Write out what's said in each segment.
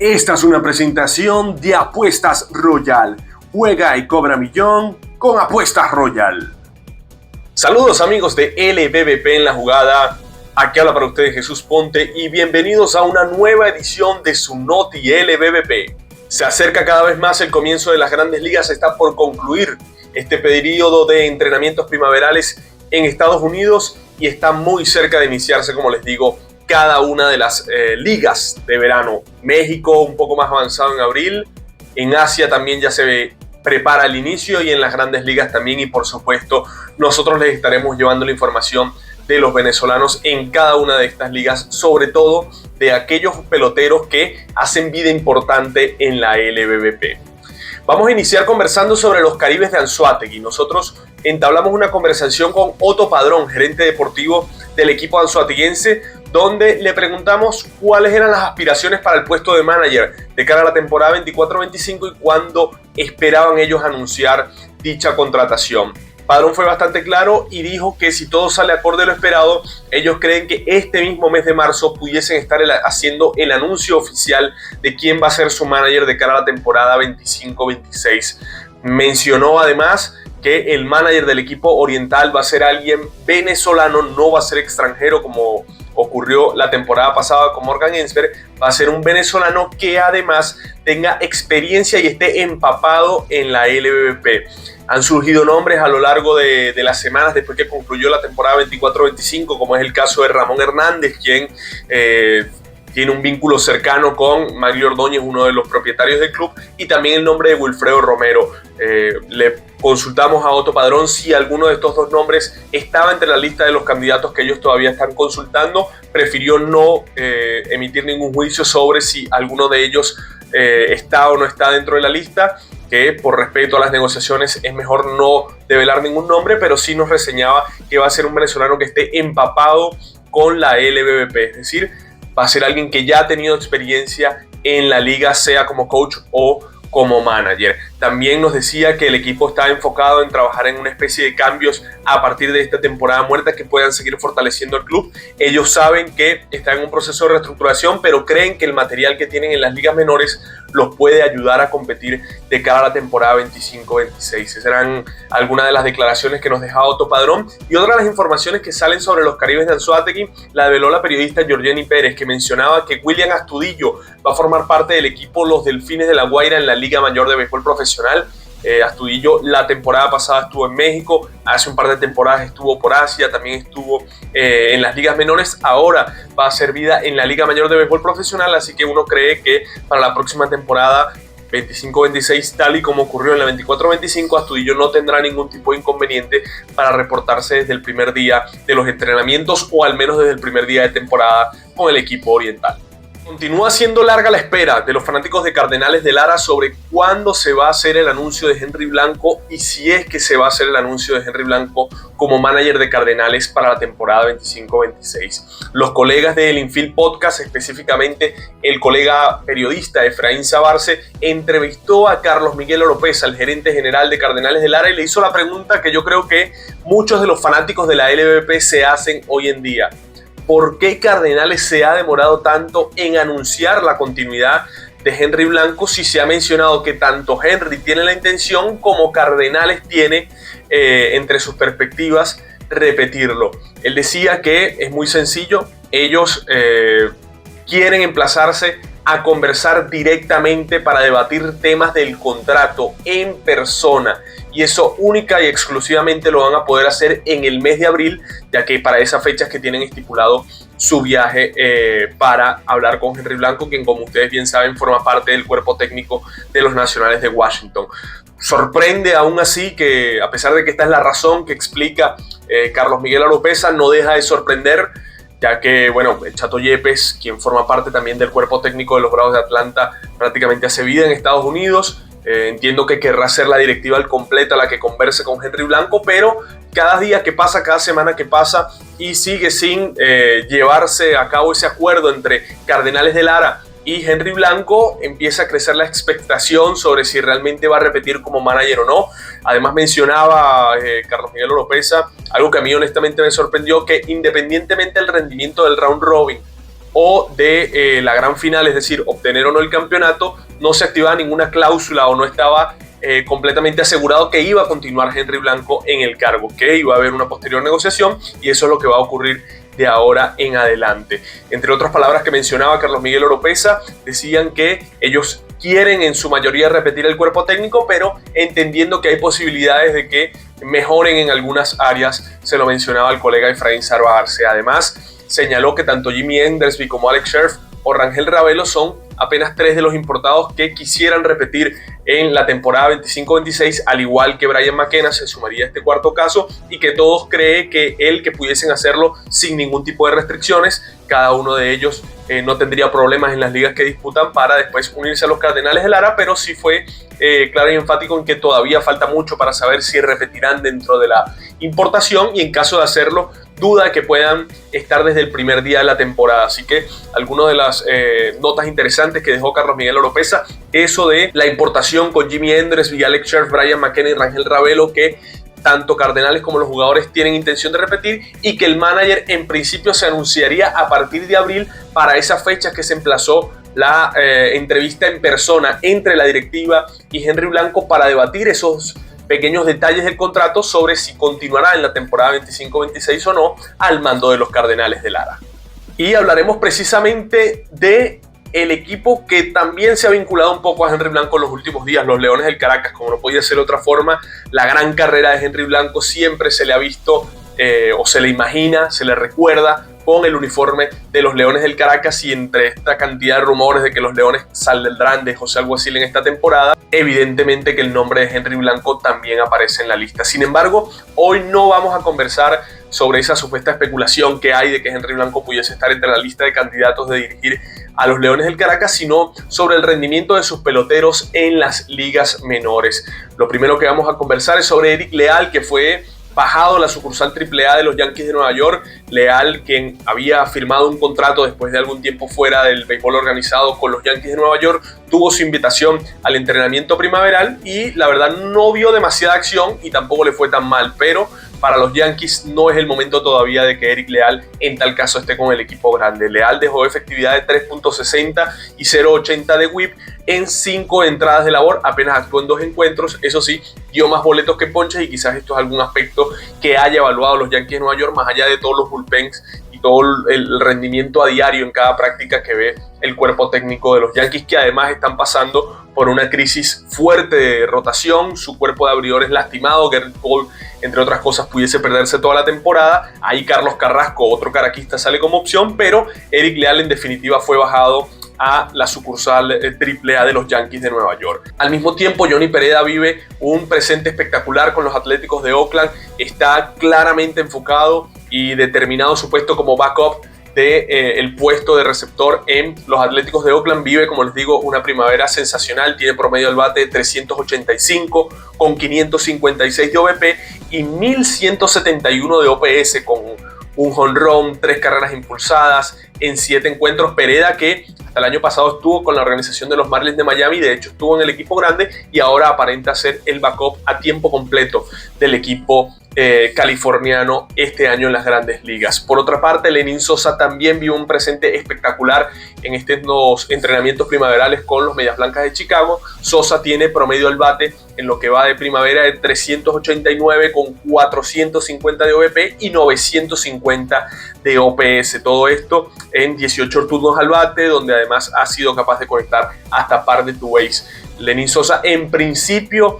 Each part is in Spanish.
Esta es una presentación de Apuestas Royal. Juega y cobra millón con Apuestas Royal. Saludos amigos de LBBP en la jugada. Aquí habla para ustedes Jesús Ponte y bienvenidos a una nueva edición de su Noti LBBP. Se acerca cada vez más el comienzo de las grandes ligas. Está por concluir este periodo de entrenamientos primaverales en Estados Unidos y está muy cerca de iniciarse, como les digo, cada una de las ligas de verano. México un poco más avanzado en abril, en Asia también ya se prepara el inicio y en las grandes ligas también, y por supuesto nosotros les estaremos llevando la información de los venezolanos en cada una de estas ligas, sobre todo de aquellos peloteros que hacen vida importante en la LBBP. Vamos a iniciar conversando sobre los Caribes de Anzoátegui. Nosotros entablamos una conversación con Otto Padrón, gerente deportivo del equipo anzoáteguense, donde le preguntamos cuáles eran las aspiraciones para el puesto de manager de cara a la temporada 24-25 y cuándo esperaban ellos anunciar dicha contratación. Padrón fue bastante claro y dijo que si todo sale acorde a lo esperado, ellos creen que este mismo mes de marzo pudiesen estar haciendo el anuncio oficial de quién va a ser su manager de cara a la temporada 25-26. Mencionó además que el manager del equipo oriental va a ser alguien venezolano, no va a ser extranjero como ocurrió la temporada pasada con Morgan Ensberg. Va a ser un venezolano que además tenga experiencia y esté empapado en la LBBP. Han surgido nombres a lo largo de las semanas después que concluyó la temporada 24-25, como es el caso de Ramón Hernández, quien tiene un vínculo cercano con Maglio Ordóñez, uno de los propietarios del club, y también el nombre de Wilfredo Romero. Le consultamos a Otto Padrón si alguno de estos dos nombres estaba entre la lista de los candidatos que ellos todavía están consultando. Prefirió no emitir ningún juicio sobre si alguno de ellos está o no está dentro de la lista, que por respeto a las negociaciones es mejor no develar ningún nombre, pero sí nos reseñaba que va a ser un venezolano que esté empapado con la LBBP, es decir, va a ser alguien que ya ha tenido experiencia en la liga, sea como coach o como manager. También nos decía que el equipo está enfocado en trabajar en una especie de cambios a partir de esta temporada muerta que puedan seguir fortaleciendo el club. Ellos saben que están en un proceso de reestructuración, pero creen que el material que tienen en las ligas menores los puede ayudar a competir de cara a la temporada 25-26. Esas eran algunas de las declaraciones que nos dejaba Otto Padrón. Y otra de las informaciones que salen sobre los Caribes de Anzoátegui la develó la periodista Georgeny Pérez, que mencionaba que William Astudillo va a formar parte del equipo Los Delfines de La Guaira en la Liga Mayor de Béisbol Profesional. Astudillo la temporada pasada estuvo en México, hace un par de temporadas estuvo por Asia, también estuvo en las ligas menores, ahora va a hacer vida en la Liga Mayor de Béisbol Profesional, así que uno cree que para la próxima temporada 25-26, tal y como ocurrió en la 24-25, Astudillo no tendrá ningún tipo de inconveniente para reportarse desde el primer día de los entrenamientos o al menos desde el primer día de temporada con el equipo oriental. Continúa siendo larga la espera de los fanáticos de Cardenales de Lara sobre cuándo se va a hacer el anuncio de Henry Blanco y si es que se va a hacer el anuncio de Henry Blanco como manager de Cardenales para la temporada 25-26. Los colegas del Infield Podcast, específicamente el colega periodista Efraín Sabarce, entrevistó a Carlos Miguel Oropesa, el gerente general de Cardenales de Lara, y le hizo la pregunta que yo creo que muchos de los fanáticos de la LBBP se hacen hoy en día. ¿Por qué Cardenales se ha demorado tanto en anunciar la continuidad de Henry Blanco si se ha mencionado que tanto Henry tiene la intención como Cardenales tiene entre sus perspectivas repetirlo? Él decía que es muy sencillo, ellos quieren emplazarse a conversar directamente para debatir temas del contrato en persona, y eso única y exclusivamente lo van a poder hacer en el mes de abril, ya que para esas fechas que tienen estipulado su viaje para hablar con Henry Blanco, quien, como ustedes bien saben, forma parte del cuerpo técnico de los Nacionales de Washington. Sorprende aún así que, a pesar de que esta es la razón que explica Carlos Miguel Oropesa, no deja de sorprender, ya que, bueno, el Chato Yepes, quien forma parte también del cuerpo técnico de los Bravos de Atlanta, prácticamente hace vida en Estados Unidos. Entiendo que querrá ser la directiva al completa la que converse con Henry Blanco, pero cada día que pasa, cada semana que pasa y sigue sin llevarse a cabo ese acuerdo entre Cardenales de Lara y Henry Blanco, empieza a crecer la expectación sobre si realmente va a repetir como manager o no. Además mencionaba Carlos Miguel Oropesa algo que a mí honestamente me sorprendió, que independientemente del rendimiento del round robin o de la gran final, es decir, obtener o no el campeonato, no se activaba ninguna cláusula o no estaba completamente asegurado que iba a continuar Henry Blanco en el cargo, que iba a haber una posterior negociación, y eso es lo que va a ocurrir de ahora en adelante. Entre otras palabras que mencionaba Carlos Miguel Oropeza, decían que ellos quieren en su mayoría repetir el cuerpo técnico, pero entendiendo que hay posibilidades de que mejoren en algunas áreas. Se lo mencionaba el colega Efraín Sarva Arce. Además, señaló que tanto Jimmy Endersby como Alex Scherff o Rangel Ravelo son apenas 3 de los importados que quisieran repetir en la temporada 25-26, al igual que Brian McKenna se sumaría a este cuarto caso, y que todos creen que pudiesen hacerlo sin ningún tipo de restricciones. Cada uno de ellos no tendría problemas en las ligas que disputan para después unirse a los Cardenales de Lara, pero sí fue claro y enfático en que todavía falta mucho para saber si repetirán dentro de la importación, y en caso de hacerlo, duda que puedan estar desde el primer día de la temporada. Así que algunas de las notas interesantes que dejó Carlos Miguel Oropeza, eso de la importación con Jimmy Endersby, Alex Scherff, Brian McKenna y Rangel Ravelo, que tanto Cardenales como los jugadores tienen intención de repetir, y que el manager en principio se anunciaría a partir de abril, para esas fechas que se emplazó la entrevista en persona entre la directiva y Henry Blanco para debatir esos pequeños detalles del contrato sobre si continuará en la temporada 25-26 o no al mando de los Cardenales de Lara. Y hablaremos precisamente de el equipo que también se ha vinculado un poco a Henry Blanco en los últimos días, los Leones del Caracas. Como no podía ser de otra forma, la gran carrera de Henry Blanco siempre se le ha visto o se le imagina, se le recuerda con el uniforme de los Leones del Caracas, y entre esta cantidad de rumores de que los Leones saldrán de José Alguacil en esta temporada, evidentemente que el nombre de Henry Blanco también aparece en la lista. Sin embargo, hoy no vamos a conversar sobre esa supuesta especulación que hay de que Henry Blanco pudiese estar entre la lista de candidatos de dirigir a los Leones del Caracas, sino sobre el rendimiento de sus peloteros en las ligas menores. Lo primero que vamos a conversar es sobre Eric Leal, que fue bajado a la sucursal AAA de los Yankees de Nueva York. Leal, quien había firmado un contrato después de algún tiempo fuera del béisbol organizado con los Yankees de Nueva York, tuvo su invitación al entrenamiento primaveral y la verdad no vio demasiada acción y tampoco le fue tan mal, pero para los Yankees no es el momento todavía de que Eric Leal en tal caso esté con el equipo grande. Leal dejó efectividad de 3.60 y 0.80 de whip en 5 entradas de labor, apenas actuó en 2 encuentros. Eso sí, dio más boletos que ponches, y quizás esto es algún aspecto que haya evaluado los Yankees de Nueva York, más allá de todos los bullpens y todo el rendimiento a diario en cada práctica que ve el cuerpo técnico de los Yankees, que además están pasando por una crisis fuerte de rotación. Su cuerpo de abridores lastimado, Gerrit Cole, entre otras cosas, pudiese perderse toda la temporada. Ahí Carlos Carrasco, otro caraquista, sale como opción, pero Eric Leal en definitiva fue bajado a la sucursal AAA de los Yankees de Nueva York. Al mismo tiempo, Johnny Pereda vive un presente espectacular con los Atléticos de Oakland. Está claramente enfocado y determinado su puesto como backup el puesto de receptor en los Atléticos de Oakland. Vive, como les digo, una primavera sensacional. Tiene promedio al bate de 385 con 556 de OVP y 1171 de OPS, con un jonrón, 3 carreras impulsadas en 7 encuentros. Pereda, que hasta el año pasado estuvo con la organización de los Marlins de Miami, de hecho estuvo en el equipo grande y ahora aparenta ser el backup a tiempo completo del equipo californiano este año en las grandes ligas. Por otra parte, Lenin Sosa también vio un presente espectacular en estos entrenamientos primaverales con los Medias Blancas de Chicago. Sosa tiene promedio al bate en lo que va de primavera de 389 con 450 de OVP y 950 de OPS. Todo esto en 18 turnos al bate, donde además ha sido capaz de conectar hasta par de two-ways. Lenin Sosa en principio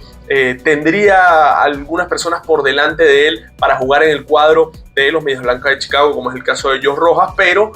tendría algunas personas por delante de él para jugar en el cuadro de los Medias Blancas de Chicago, como es el caso de Josh Rojas, pero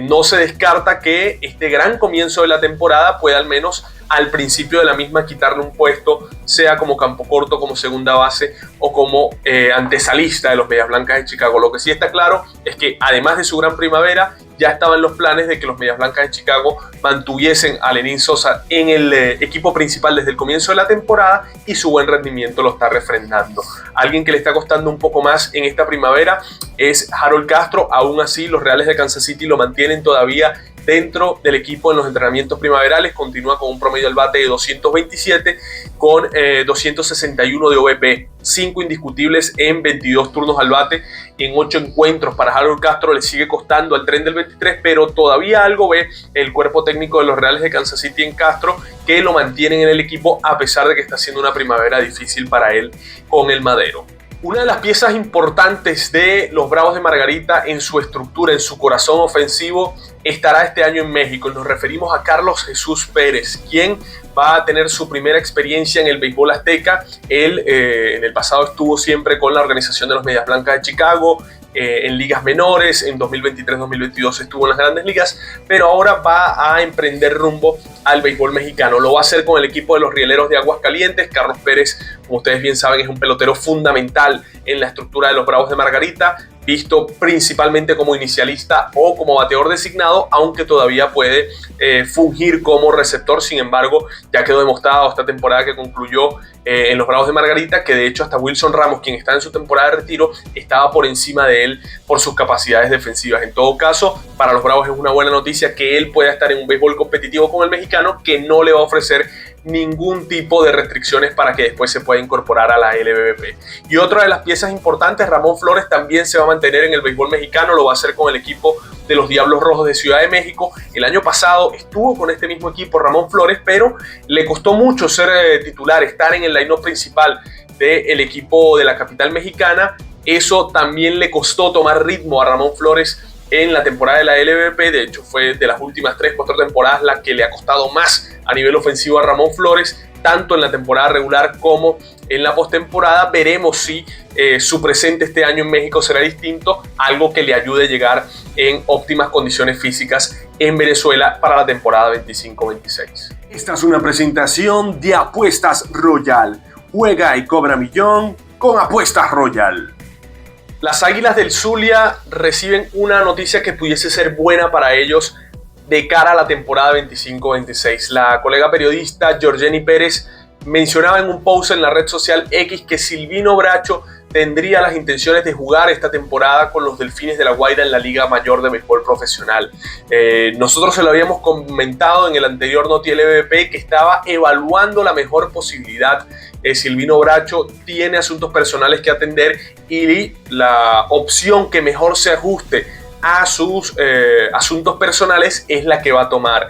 no se descarta que este gran comienzo de la temporada pueda al menos al principio de la misma quitarle un puesto, sea como campo corto, como segunda base o como antesalista de los Medias Blancas de Chicago. Lo que sí está claro es que además de su gran primavera, ya estaban los planes de que los Medias Blancas de Chicago mantuviesen a Lenin Sosa en el equipo principal desde el comienzo de la temporada, y su buen rendimiento lo está refrendando. Alguien que le está costando un poco más en esta primavera es Harold Castro. Aún así, los Reales de Kansas City lo mantienen todavía dentro del equipo en los entrenamientos primaverales. Continúa con un promedio al bate de 227 con 261 de OVP, 5 indiscutibles en 22 turnos al bate en 8 encuentros. Para Harold Castro le sigue costando al tren del 23, pero todavía algo ve el cuerpo técnico de los Reales de Kansas City en Castro, que lo mantienen en el equipo a pesar de que está haciendo una primavera difícil para él con el Madero. Una de las piezas importantes de los Bravos de Margarita en su estructura, en su corazón ofensivo, estará este año en México. Nos referimos a Carlos Jesús Pérez, quien va a tener su primera experiencia en el béisbol azteca. Él en el pasado estuvo siempre con la organización de los Medias Blancas de Chicago, en ligas menores, en 2023-2022 estuvo en las grandes ligas, pero ahora va a emprender rumbo al béisbol mexicano. Lo va a hacer con el equipo de los Rieleros de Aguascalientes. Carlos Pérez, como ustedes bien saben, es un pelotero fundamental en la estructura de los Bravos de Margarita, visto principalmente como inicialista o como bateador designado, aunque todavía puede fungir como receptor. Sin embargo, ya quedó demostrado esta temporada que concluyó en los Bravos de Margarita, que de hecho hasta Wilson Ramos, quien está en su temporada de retiro, estaba por encima de él por sus capacidades defensivas. En todo caso, para los Bravos es una buena noticia que él pueda estar en un béisbol competitivo con el mexicano, que no le va a ofrecer ningún tipo de restricciones para que después se pueda incorporar a la LBBP. Y otra de las piezas importantes, Ramón Flores, también se va a mantener en el béisbol mexicano. Lo va a hacer con el equipo de los Diablos Rojos de Ciudad de México. El año pasado estuvo con este mismo equipo Ramón Flores, pero le costó mucho ser titular, estar en el line-up principal del equipo de la capital mexicana. Eso también le costó tomar ritmo a Ramón Flores en la temporada de la LVP. De hecho, fue de las últimas 3-4 temporadas la que le ha costado más a nivel ofensivo a Ramón Flores, tanto en la temporada regular como en la postemporada. Veremos si su presente este año en México será distinto, algo que le ayude a llegar en óptimas condiciones físicas en Venezuela para la temporada 25-26. Esta es una presentación de Apuestas Royal. Juega y cobra millón con Apuestas Royal. Las Águilas del Zulia reciben una noticia que pudiese ser buena para ellos de cara a la temporada 25-26. La colega periodista Georgeny Pérez mencionaba en un post en la red social X que Silvino Bracho tendría las intenciones de jugar esta temporada con los Delfines de La Guaira en la Liga Mayor de Béisbol Profesional. Nosotros se lo habíamos comentado en el anterior Noti LVP que estaba evaluando la mejor posibilidad. Silvino Bracho tiene asuntos personales que atender y la opción que mejor se ajuste a sus asuntos personales es la que va a tomar.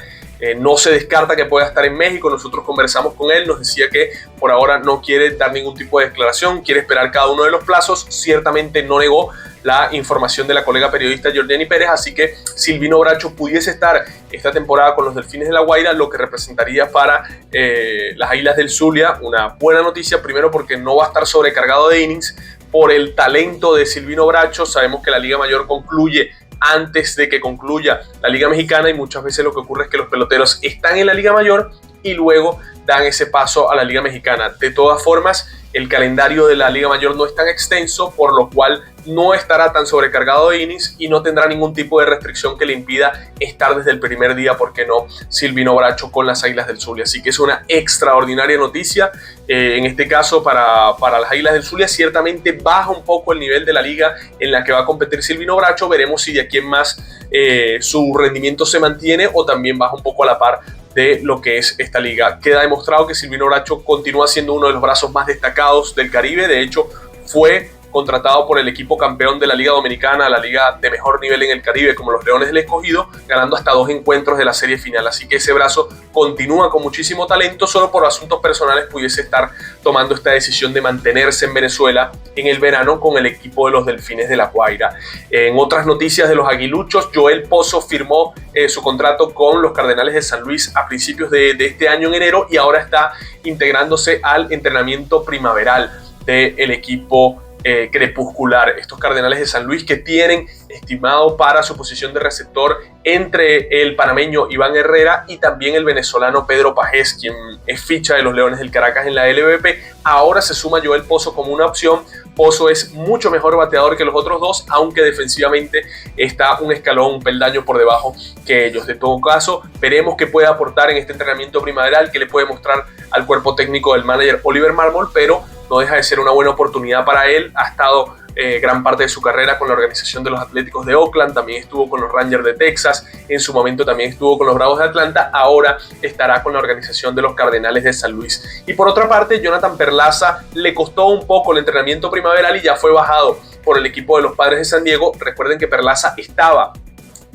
No se descarta que pueda estar en México. Nosotros conversamos con él, nos decía que por ahora no quiere dar ningún tipo de declaración, quiere esperar cada uno de los plazos. Ciertamente no negó la información de la colega periodista Georgeny Pérez, así que Silvino Bracho pudiese estar esta temporada con los Delfines de La Guaira, lo que representaría para las Águilas del Zulia una buena noticia, primero porque no va a estar sobrecargado de innings por el talento de Silvino Bracho. Sabemos que la Liga Mayor concluye antes de que concluya la Liga Mexicana y muchas veces lo que ocurre es que los peloteros están en la Liga Mayor y luego dan ese paso a la Liga Mexicana. De todas formas, el calendario de la Liga Mayor no es tan extenso, por lo cual no estará tan sobrecargado de innings y no tendrá ningún tipo de restricción que le impida estar desde el primer día, ¿por qué no?, Silvino Bracho con las Águilas del Zulia. Así que es una extraordinaria noticia. En este caso para las Águilas del Zulia ciertamente baja un poco el nivel de la liga en la que va a competir Silvino Bracho. Veremos si de aquí en más su rendimiento se mantiene o también baja un poco a la par de lo que es esta liga. Queda demostrado que Silvino Bracho continúa siendo uno de los brazos más destacados del Caribe. De hecho, fue contratado por el equipo campeón de la Liga Dominicana, la liga de mejor nivel en el Caribe, como los Leones del Escogido, ganando hasta 2 encuentros de la serie final. Así que ese brazo continúa con muchísimo talento. Solo por asuntos personales pudiese estar tomando esta decisión de mantenerse en Venezuela en el verano con el equipo de los Delfines de La Guaira. En otras noticias de los aguiluchos, Joel Pozo firmó su contrato con los Cardenales de San Luis a principios de este año en enero y ahora está integrándose al entrenamiento primaveral del equipo crepuscular. Estos Cardenales de San Luis que tienen estimado para su posición de receptor entre el panameño Iván Herrera y también el venezolano Pedro Pajés, quien es ficha de los Leones del Caracas en la LVP. Ahora se suma Joel Pozo como una opción. Pozo es mucho mejor bateador que los otros dos, aunque defensivamente está un escalón, un peldaño por debajo que ellos. De todo caso, veremos qué puede aportar en este entrenamiento primaveral, que le puede mostrar al cuerpo técnico del manager Oliver Marmol, pero no deja de ser una buena oportunidad para él. Ha estado gran parte de su carrera con la organización de los Atléticos de Oakland, también estuvo con los Rangers de Texas, en su momento también estuvo con los Bravos de Atlanta, ahora estará con la organización de los Cardenales de San Luis. Y por otra parte, Jonathan Perlaza le costó un poco el entrenamiento primaveral y ya fue bajado por el equipo de los Padres de San Diego. Recuerden que Perlaza estaba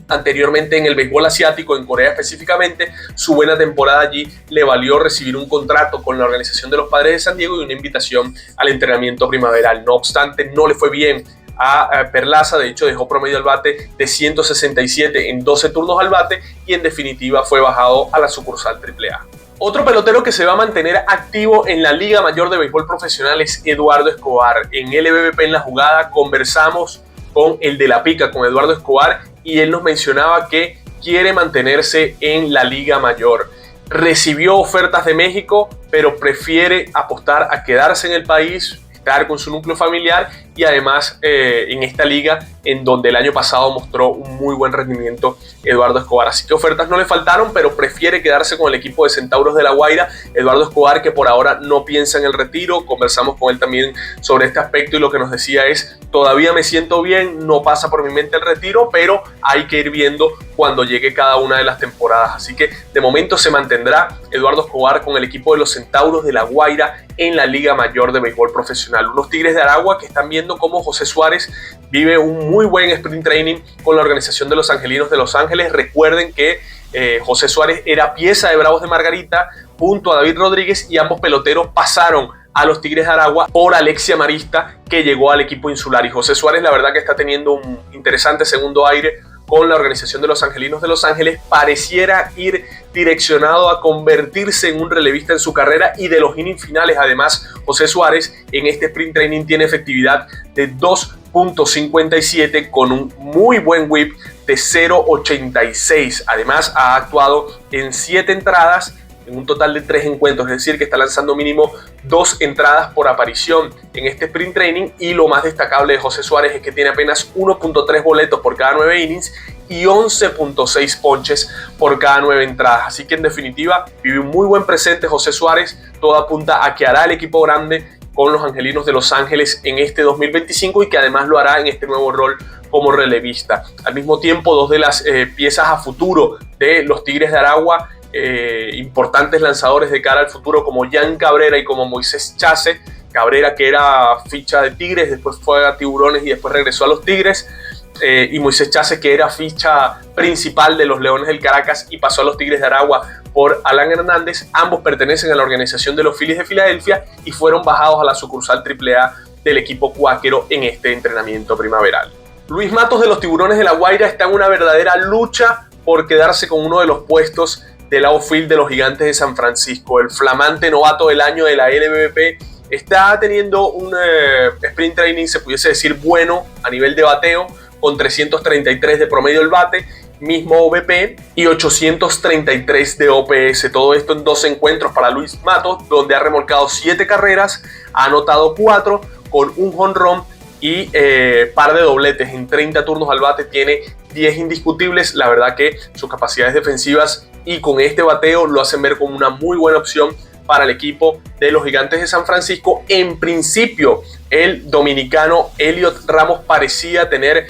anteriormente en el béisbol asiático, en Corea específicamente. Su buena temporada allí le valió recibir un contrato con la organización de los Padres de San Diego y una invitación al entrenamiento primaveral. No obstante, no le fue bien a Perlaza, de hecho dejó promedio al bate de 167 en 12 turnos al bate y en definitiva fue bajado a la sucursal AAA. Otro pelotero que se va a mantener activo en la Liga Mayor de Béisbol Profesional es Eduardo Escobar. En LBBP en la jugada conversamos con el de la pica, con Eduardo Escobar, y él nos mencionaba que quiere mantenerse en la Liga Mayor. Recibió ofertas de México, pero prefiere apostar a quedarse en el país, estar con su núcleo familiar y además en esta liga en donde el año pasado mostró un muy buen rendimiento Eduardo Escobar. Así que ofertas no le faltaron, pero prefiere quedarse con el equipo de Centauros de La Guaira. Eduardo Escobar, que por ahora no piensa en el retiro. Conversamos con él también sobre este aspecto y lo que nos decía es: todavía me siento bien, no pasa por mi mente el retiro, pero hay que ir viendo cuando llegue cada una de las temporadas. Así que de momento se mantendrá Eduardo Escobar con el equipo de los Centauros de La Guaira en la Liga Mayor de Béisbol Profesional. Unos Tigres de Aragua que están viendo cómo José Suárez vive un muy buen sprint training con la organización de los Angelinos de Los Ángeles. Recuerden que José Suárez era pieza de Bravos de Margarita junto a David Rodríguez y ambos peloteros pasaron a los Tigres de Aragua por Alexia Marista, que llegó al equipo insular. Y José Suárez la verdad que está teniendo un interesante segundo aire con la organización de los Angelinos de Los Ángeles. Pareciera ir direccionado a convertirse en un relevista en su carrera y de los innings finales. Además, José Suárez en este sprint training tiene efectividad de 2.57 con un muy buen whip de 0.86. Además, ha actuado en 7 entradas en un total de 3 encuentros, es decir, que está lanzando mínimo 2 entradas por aparición en este sprint training. Y lo más destacable de José Suárez es que tiene apenas 1.3 boletos por cada 9 innings y 11.6 ponches por cada 9 entradas. Así que en definitiva vive un muy buen presente José Suárez. Todo apunta a que hará el equipo grande con los Angelinos de Los Ángeles en este 2025 y que además lo hará en este nuevo rol como relevista. Al mismo tiempo, dos de las piezas a futuro de los Tigres de Aragua, importantes lanzadores de cara al futuro, como Jan Cabrera y como Moisés Chase. Cabrera, que era ficha de Tigres, después fue a Tiburones y después regresó a los Tigres, y Moisés Chase, que era ficha principal de los Leones del Caracas y pasó a los Tigres de Aragua por Alan Hernández. Ambos pertenecen a la organización de los Phillies de Filadelfia y fueron bajados a la sucursal AAA del equipo cuáquero en este entrenamiento primaveral. Luis Matos de los Tiburones de La Guaira está en una verdadera lucha por quedarse con uno de los puestos del outfield de los Gigantes de San Francisco. El flamante novato del año de la LBBP está teniendo un sprint training, se pudiese decir, bueno a nivel de bateo, con 333 de promedio del bate, mismo OBP y 833 de OPS. Todo esto en 2 encuentros para Luis Matos, donde ha remolcado 7 carreras, ha anotado 4 con un jonrón y par de dobletes en 30 turnos al bate. Tiene 10 indiscutibles. La verdad que sus capacidades defensivas y con este bateo lo hacen ver como una muy buena opción para el equipo de los Gigantes de San Francisco. En principio, el dominicano Elliot Ramos parecía tener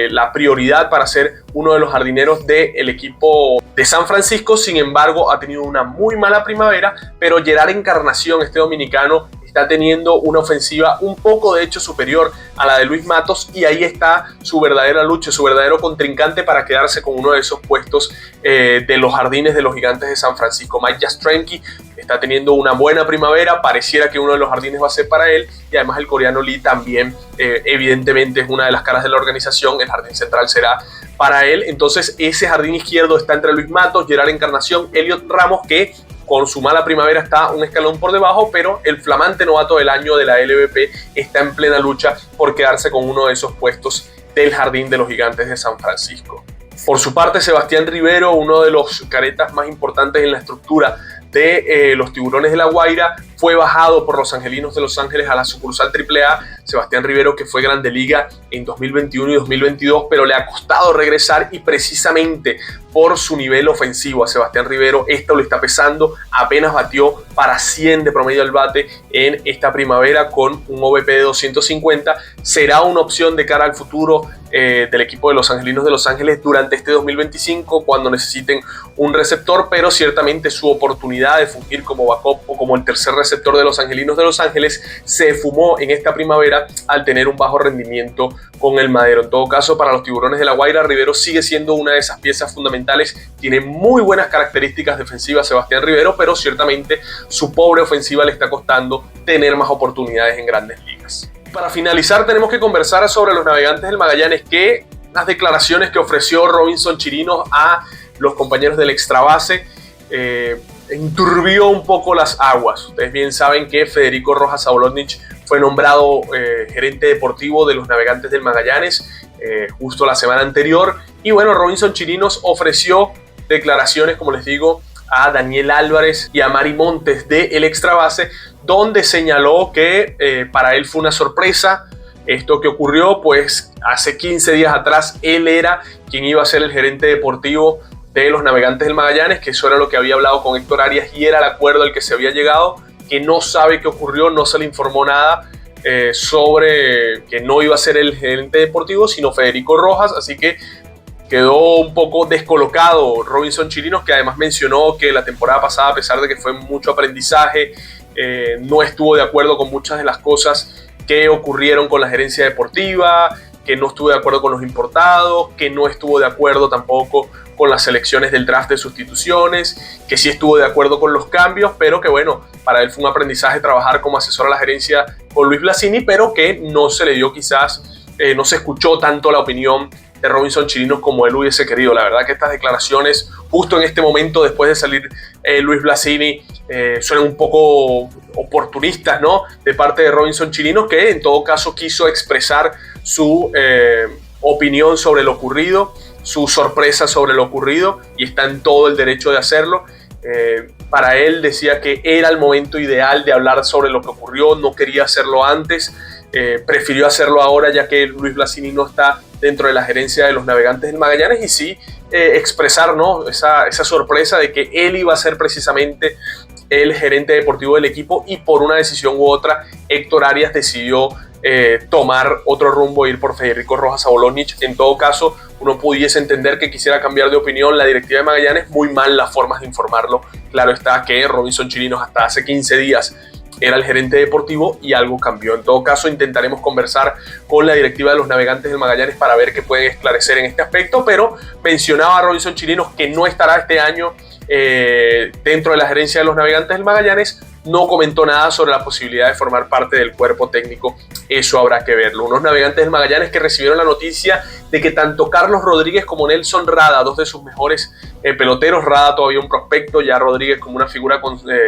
la prioridad para ser uno de los jardineros del equipo de San Francisco. Sin embargo, ha tenido una muy mala primavera, pero Gerard Encarnación, este dominicano, está teniendo una ofensiva un poco de hecho superior a la de Luis Matos, y ahí está su verdadera lucha, su verdadero contrincante para quedarse con uno de esos puestos de los jardines de los Gigantes de San Francisco. Mike Yastrzemski está teniendo una buena primavera, pareciera que uno de los jardines va a ser para él, y además el coreano Lee también evidentemente es una de las caras de la organización. El jardín central será para él. Entonces ese jardín izquierdo está entre Luis Matos, Gerard Encarnación, Elliot Ramos, que con su mala primavera está un escalón por debajo, pero el flamante novato del año de la LVP está en plena lucha por quedarse con uno de esos puestos del jardín de los Gigantes de San Francisco. Por su parte, Sebastián Rivero, uno de los caretas más importantes en la estructura de los Tiburones de La Guaira, fue bajado por los Angelinos de Los Ángeles a la sucursal AAA. Sebastián Rivero, que fue Grande Liga en 2021 y 2022, pero le ha costado regresar, y precisamente por su nivel ofensivo a Sebastián Rivero. Esto lo está pesando, apenas batió para 100 de promedio al bate en esta primavera con un OVP de 250. Será una opción de cara al futuro del equipo de los Angelinos de Los Ángeles durante este 2025 cuando necesiten un receptor, pero ciertamente su oportunidad de fungir como backup o como el tercer receptor de los Angelinos de Los Ángeles se fumó en esta primavera al tener un bajo rendimiento con el madero. En todo caso, para los Tiburones de La Guaira, Rivero sigue siendo una de esas piezas fundamentales. Tiene muy buenas características defensivas Sebastián Rivero, pero ciertamente su pobre ofensiva le está costando tener más oportunidades en grandes ligas. Para finalizar, tenemos que conversar sobre los Navegantes del Magallanes, que las declaraciones que ofreció Robinson Chirinos a los compañeros del Extrabase enturbió un poco las aguas. Ustedes bien saben que Federico Rojas Sabolonich fue nombrado gerente deportivo de los Navegantes del Magallanes justo la semana anterior, y bueno, Robinson Chirinos ofreció declaraciones, como les digo, a Daniel Álvarez y a Mari Montes de El Extrabase, donde señaló que para él fue una sorpresa esto que ocurrió, pues hace 15 días atrás él era quien iba a ser el gerente deportivo de los Navegantes del Magallanes, que eso era lo que había hablado con Héctor Arias y era el acuerdo al que se había llegado, que no sabe qué ocurrió, no se le informó nada sobre que no iba a ser el gerente deportivo, sino Federico Rojas, así que quedó un poco descolocado Robinson Chirinos, que además mencionó que la temporada pasada, a pesar de que fue mucho aprendizaje, no estuvo de acuerdo con muchas de las cosas que ocurrieron con la gerencia deportiva, que no estuvo de acuerdo con los importados, que no estuvo de acuerdo tampoco con las selecciones del draft de sustituciones, que sí estuvo de acuerdo con los cambios, pero que bueno, para él fue un aprendizaje trabajar como asesor a la gerencia con Luis Blasini, pero que no se le dio quizás, no se escuchó tanto la opinión de Robinson Chirinos como él hubiese querido. La verdad que estas declaraciones, justo en este momento, después de salir Luis Blasini, suenan un poco oportunistas, ¿no? De parte de Robinson Chirinos, que en todo caso quiso expresar su opinión sobre lo ocurrido, su sorpresa sobre lo ocurrido, y está en todo el derecho de hacerlo. Para él decía que era el momento ideal de hablar sobre lo que ocurrió, no quería hacerlo antes, prefirió hacerlo ahora ya que Luis Blasini no está dentro de la gerencia de los Navegantes del Magallanes, y sí expresar, ¿no?, esa sorpresa de que él iba a ser precisamente el gerente deportivo del equipo, y por una decisión u otra Héctor Arias decidió tomar otro rumbo, ir por Federico Rojas Sabolonich. En todo caso, uno pudiese entender que quisiera cambiar de opinión la directiva de Magallanes, muy mal las formas de informarlo. Claro está que Robinson Chirinos hasta hace 15 días era el gerente deportivo y algo cambió. En todo caso, intentaremos conversar con la directiva de los Navegantes del Magallanes para ver qué pueden esclarecer en este aspecto, pero mencionaba a Robinson Chirinos que no estará este año dentro de la gerencia de los Navegantes del Magallanes. No comentó nada sobre la posibilidad de formar parte del cuerpo técnico, eso habrá que verlo. Unos Navegantes del Magallanes que recibieron la noticia de que tanto Carlos Rodríguez como Nelson Rada, dos de sus mejores peloteros, Rada todavía un prospecto, ya Rodríguez como una figura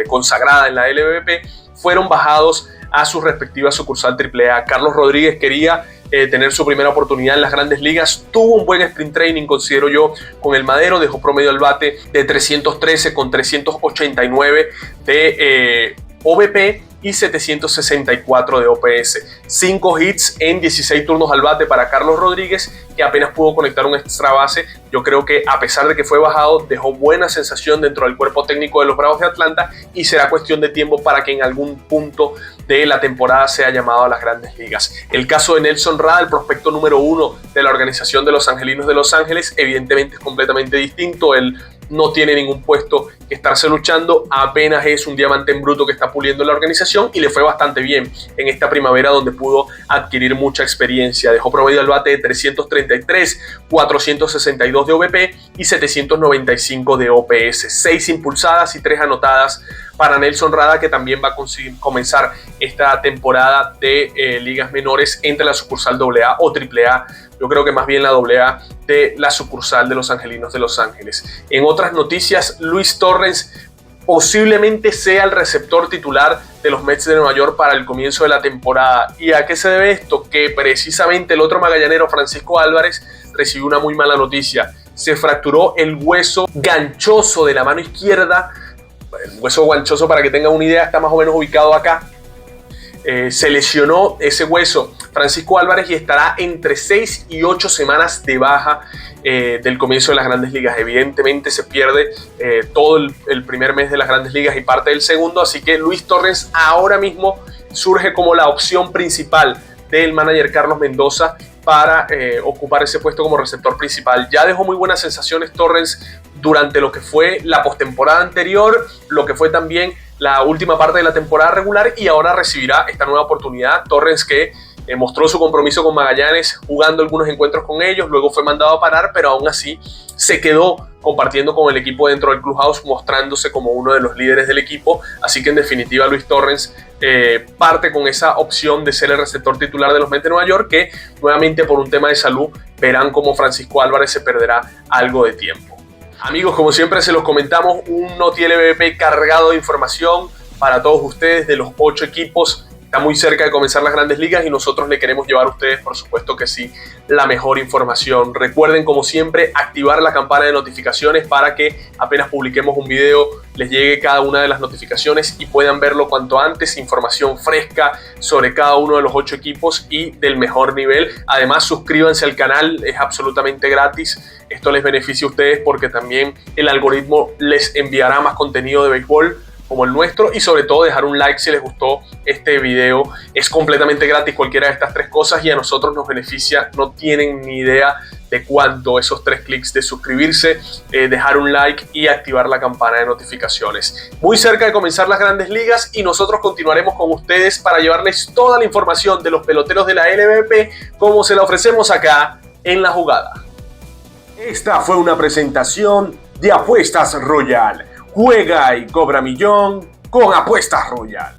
consagrada en la LVP, fueron bajados a su respectiva sucursal AAA. Carlos Rodríguez quería tener su primera oportunidad en las grandes ligas, tuvo un buen sprint training, considero yo, con el Madero, dejó promedio al bate de 313 con 389 de OVP y 764 de OPS. 5 hits en 16 turnos al bate para Carlos Rodríguez, que apenas pudo conectar un extra base. Yo creo que a pesar de que fue bajado, dejó buena sensación dentro del cuerpo técnico de los Bravos de Atlanta, y será cuestión de tiempo para que en algún punto de la temporada sea llamado a las grandes ligas. El caso de Nelson Rada, el prospecto número 1 de la organización de los Angelinos de Los Ángeles, evidentemente es completamente distinto. Él no tiene ningún puesto que estarse luchando, apenas es un diamante en bruto que está puliendo la organización, y le fue bastante bien en esta primavera donde pudo adquirir mucha experiencia. Dejó promedio al bate de 333, 462 de OVP y 795 de OPS, 6 impulsadas y 3 anotadas para Nelson Rada, que también va a comenzar esta temporada de ligas menores entre la sucursal AA o AAA. Yo creo que más bien la AA de la sucursal de los Angelinos de Los Ángeles. En otras noticias, Luis Torrens posiblemente sea el receptor titular de los Mets de Nueva York para el comienzo de la temporada. ¿Y a qué se debe esto? Que precisamente el otro magallanero, Francisco Álvarez, recibió una muy mala noticia. Se fracturó el hueso ganchoso de la mano izquierda. El hueso ganchoso, para que tengan una idea, está más o menos ubicado acá. Se lesionó ese hueso Francisco Álvarez y estará entre 6 y 8 semanas de baja del comienzo de las Grandes Ligas. Evidentemente se pierde todo el primer mes de las Grandes Ligas y parte del segundo, así que Luis Torrens ahora mismo surge como la opción principal del manager Carlos Mendoza para ocupar ese puesto como receptor principal. Ya dejó muy buenas sensaciones Torrens durante lo que fue la postemporada anterior, lo que fue también la última parte de la temporada regular, y ahora recibirá esta nueva oportunidad. Torrens que mostró su compromiso con Magallanes jugando algunos encuentros con ellos, luego fue mandado a parar, pero aún así se quedó compartiendo con el equipo dentro del clubhouse, mostrándose como uno de los líderes del equipo. Así que en definitiva Luis Torrens parte con esa opción de ser el receptor titular de los Mets de Nueva York, que nuevamente por un tema de salud verán como Francisco Álvarez se perderá algo de tiempo. Amigos, como siempre se los comentamos, un Noti LVP cargado de información para todos ustedes de los 8 equipos. Está muy cerca de comenzar las Grandes Ligas y nosotros le queremos llevar a ustedes, por supuesto que sí, la mejor información. Recuerden, como siempre, activar la campana de notificaciones para que apenas publiquemos un video les llegue cada una de las notificaciones y puedan verlo cuanto antes. Información fresca sobre cada uno de los 8 equipos y del mejor nivel. Además, suscríbanse al canal, es absolutamente gratis. Esto les beneficia a ustedes porque también el algoritmo les enviará más contenido de béisbol como el nuestro, y sobre todo dejar un like si les gustó este video. Es completamente gratis cualquiera de estas 3 cosas y a nosotros nos beneficia, no tienen ni idea de cuánto esos 3 clics de suscribirse, dejar un like y activar la campana de notificaciones. Muy cerca de comenzar las Grandes Ligas y nosotros continuaremos con ustedes para llevarles toda la información de los peloteros de la LVP como se la ofrecemos acá en La Jugada. Esta fue una presentación de Apuestas Royal. Juega y cobra millón con Apuestas Royal.